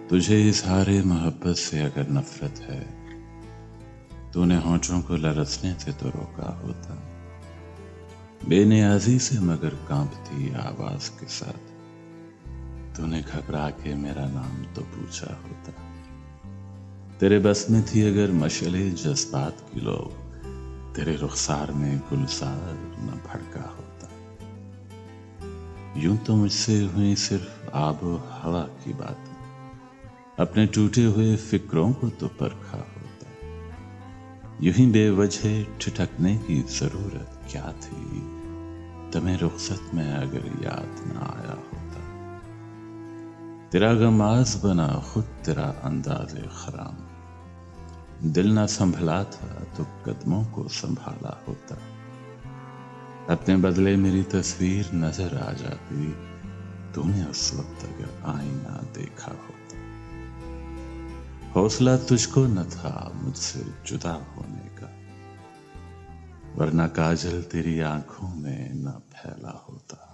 तुझे इज़हारे मोहब्बत से अगर नफरत है, तूने होंठों को लरसने से तो रोका होता। बेनियाजी से मगर कांपती आवाज के साथ तूने घबरा के मेरा नाम तो पूछा होता। तेरे बस में थी अगर मशले जज्बात की लो, तेरे रुखसार में गुलजार न भड़का होता। यूं तो मुझसे हुई सिर्फ आबो हवा की बात, अपने टूटे हुए फिक्रों को तो परखा होता। यूं ही बेवजह ठिठकने की जरूरत क्या थी, तुम्हें रुखसत में अगर याद न आया होता। तेरा गमाज बना खुद तेरा अंदाज़े खराम, दिल न संभला था तो कदमों को संभाला होता। अपने बदले मेरी तस्वीर नजर आ जाती, तूने उस वक्त अगर आईना देखा होता। हौसला तुझको न था मुझसे जुदा होने का, वरना काजल तेरी आंखों में न फैला होता।